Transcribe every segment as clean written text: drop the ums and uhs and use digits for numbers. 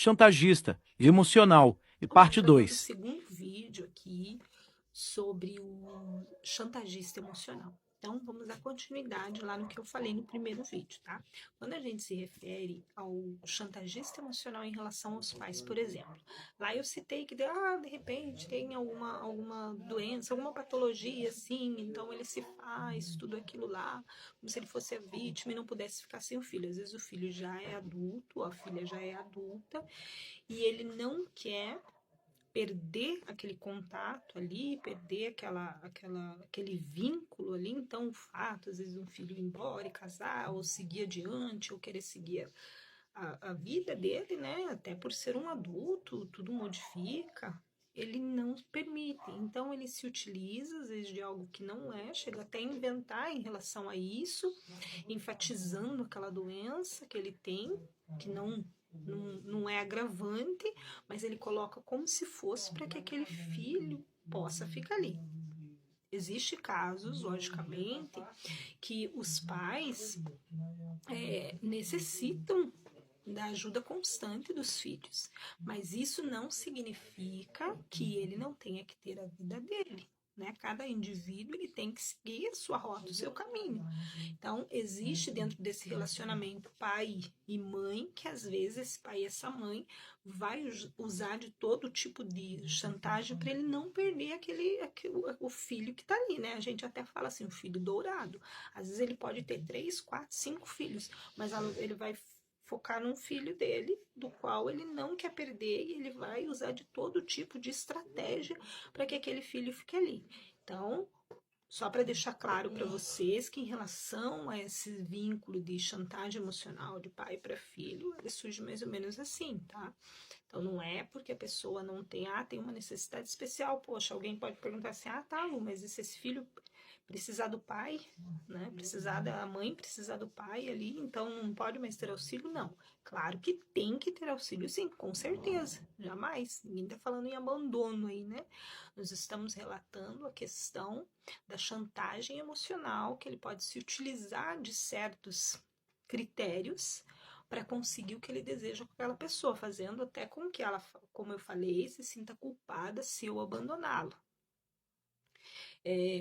chantagista e emocional, e parte Vamos fazer o 2. segundo vídeo aqui sobre o chantagista emocional. Então, vamos dar continuidade lá no que eu falei no primeiro vídeo, tá? Quando a gente se refere ao chantagista emocional em relação aos pais, por exemplo, lá eu citei que, de repente tem alguma doença, alguma patologia, assim, então ele se faz tudo aquilo lá, como se ele fosse a vítima e não pudesse ficar sem o filho. Às vezes o filho já é adulto, a filha já é adulta, e ele não quer perder aquele contato ali, perder aquele vínculo ali. Então, o fato, às vezes, um filho ir embora e casar, ou seguir adiante, ou querer seguir a vida dele, né? Até por ser um adulto, tudo modifica. Ele não permite. Então, ele se utiliza, às vezes, de algo que não é, chega até a inventar em relação a isso, enfatizando aquela doença que ele tem, que não é agravante, mas ele coloca como se fosse para que aquele filho possa ficar ali. Existem casos, logicamente, que os pais necessitam da ajuda constante dos filhos, mas isso não significa que ele não tenha que ter a vida dele. Né? Cada indivíduo ele tem que seguir a sua rota, o seu caminho. Então, existe dentro desse relacionamento pai e mãe, que às vezes esse pai e essa mãe vai usar de todo tipo de chantagem para ele não perder o filho que está ali, né? A gente até fala assim, o filho dourado. Às vezes ele pode ter 3, 4, 5 filhos, mas ele vai focar num filho dele, do qual ele não quer perder, e ele vai usar de todo tipo de estratégia para que aquele filho fique ali. Então, só para deixar claro para vocês que em relação a esse vínculo de chantagem emocional de pai para filho, ele surge mais ou menos assim, tá? Então não é porque a pessoa não tem, tem uma necessidade especial. Poxa, alguém pode perguntar assim, tá, Lu, mas e se esse filho precisar do pai, né? Precisar da mãe, precisar do pai ali, então não pode mais ter auxílio? Não. Claro que tem que ter auxílio, sim, com certeza. Jamais. Ninguém tá falando em abandono aí, né? Nós estamos relatando a questão da chantagem emocional, que ele pode se utilizar de certos critérios para conseguir o que ele deseja com aquela pessoa, fazendo até com que ela, como eu falei, se sinta culpada se eu abandoná-lo.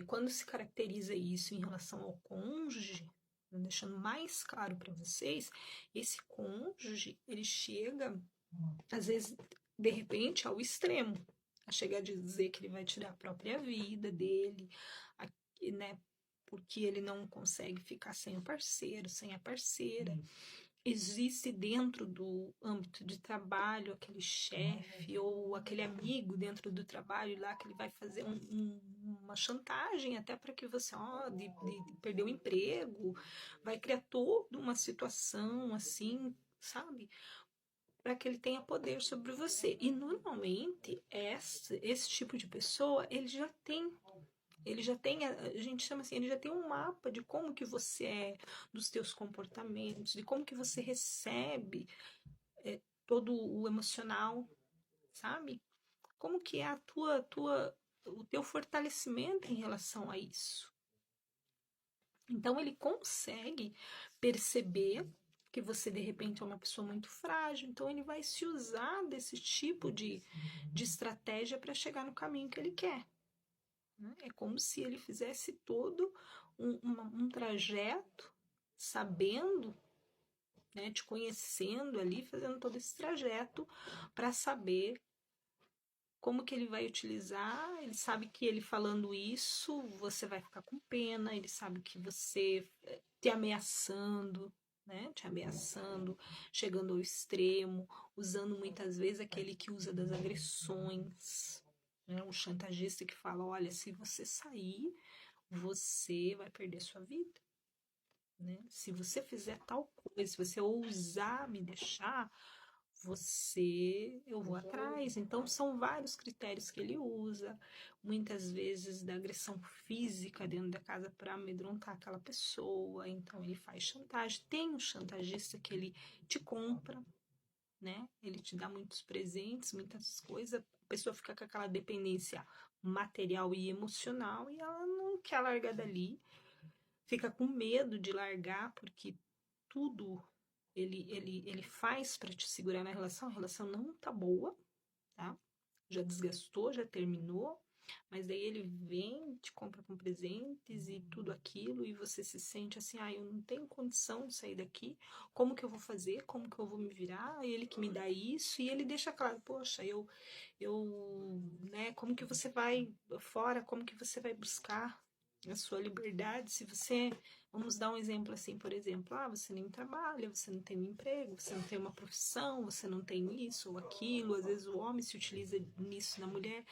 Quando se caracteriza isso em relação ao cônjuge, deixando mais claro para vocês, esse cônjuge, ele chega, às vezes, de repente, ao extremo, a chegar a dizer que ele vai tirar a própria vida dele, né, porque ele não consegue ficar sem o parceiro, sem a parceira. Existe dentro do âmbito de trabalho aquele chefe ou aquele amigo dentro do trabalho lá que ele vai fazer uma chantagem até para que você de perder o emprego, vai criar toda uma situação assim, sabe? Para que ele tenha poder sobre você. E normalmente esse tipo de pessoa ele já tem, a gente chama assim, ele já tem um mapa de como que você é, dos teus comportamentos, de como que você recebe todo o emocional, sabe? Como que é o teu fortalecimento em relação a isso. Então ele consegue perceber que você de repente é uma pessoa muito frágil, então ele vai se usar desse tipo de estratégia para chegar no caminho que ele quer. É como se ele fizesse todo um trajeto, sabendo, né, te conhecendo ali, fazendo todo esse trajeto para saber como que ele vai utilizar. Ele sabe que ele falando isso, você vai ficar com pena, ele sabe que você te ameaçando, né, te ameaçando, chegando ao extremo, usando muitas vezes aquele que usa das agressões, né, o chantagista que fala, olha, se você sair, você vai perder sua vida, né? Se você fizer tal coisa, se você ousar me deixar, eu vou atrás. Então são vários critérios que ele usa, muitas vezes da agressão física dentro da casa para amedrontar aquela pessoa. Então ele faz chantagem. Tem um chantagista que ele te compra, né? Ele te dá muitos presentes, muitas coisas. A pessoa fica com aquela dependência material e emocional e ela não quer largar dali. Fica com medo de largar porque tudo ele faz para te segurar na relação, a relação não tá boa, tá? Já desgastou, já terminou, mas daí ele vem, te compra com presentes e tudo aquilo, e você se sente assim, eu não tenho condição de sair daqui, como que eu vou fazer, como que eu vou me virar, ele que me dá isso, e ele deixa claro, poxa, né, como que você vai fora, como que você vai buscar a sua liberdade, se você, vamos dar um exemplo assim, por exemplo, você nem trabalha, você não tem um emprego, você não tem uma profissão, você não tem isso ou aquilo, às vezes o homem se utiliza nisso na mulher,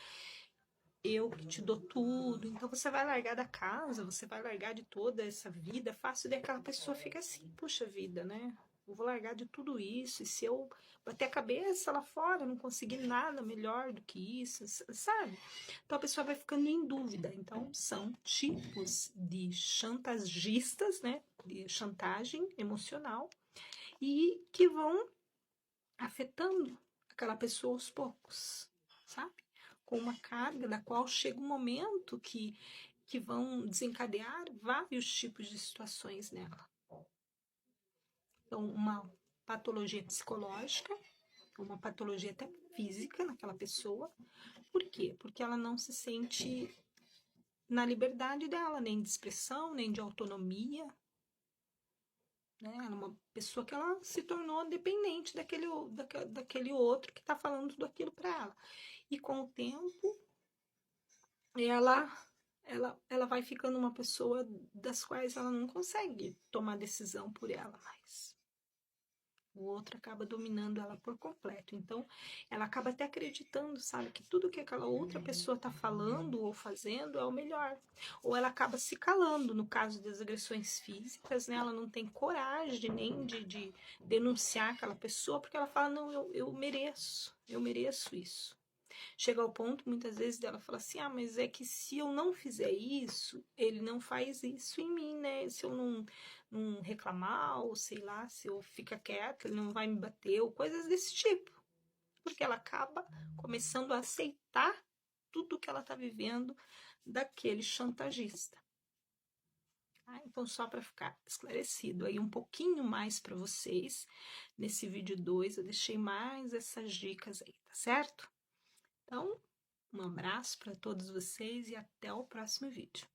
eu que te dou tudo, então você vai largar da casa, você vai largar de toda essa vida fácil, daí aquela pessoa fica assim, puxa vida, né? Eu vou largar de tudo isso, e se eu bater a cabeça lá fora, não conseguir nada melhor do que isso, sabe? Então a pessoa vai ficando em dúvida. Então são tipos de chantagistas, né? De chantagem emocional e que vão afetando aquela pessoa aos poucos, sabe? Com uma carga da qual chega um momento que vão desencadear vários tipos de situações nela. Então, uma patologia psicológica, uma patologia até física naquela pessoa. Por quê? Porque ela não se sente na liberdade dela, nem de expressão, nem de autonomia. Né? Ela é uma pessoa que ela se tornou dependente daquele outro que está falando tudo aquilo para ela. E com o tempo, ela vai ficando uma pessoa das quais ela não consegue tomar decisão por ela mais. O outro acaba dominando ela por completo. Então, ela acaba até acreditando, sabe, que tudo que aquela outra pessoa está falando ou fazendo é o melhor. Ou ela acaba se calando, no caso das agressões físicas, né? Ela não tem coragem nem de denunciar aquela pessoa, porque ela fala, não, eu mereço isso. Chega ao ponto, muitas vezes, dela falar assim, mas é que se eu não fizer isso, ele não faz isso em mim, né? Se eu não reclamar, ou sei lá, se eu ficar quieta, ele não vai me bater, ou coisas desse tipo. Porque ela acaba começando a aceitar tudo que ela está vivendo daquele chantagista. Então, só para ficar esclarecido aí um pouquinho mais para vocês, nesse vídeo 2, eu deixei mais essas dicas aí, tá certo? Então, um abraço para todos vocês e até o próximo vídeo.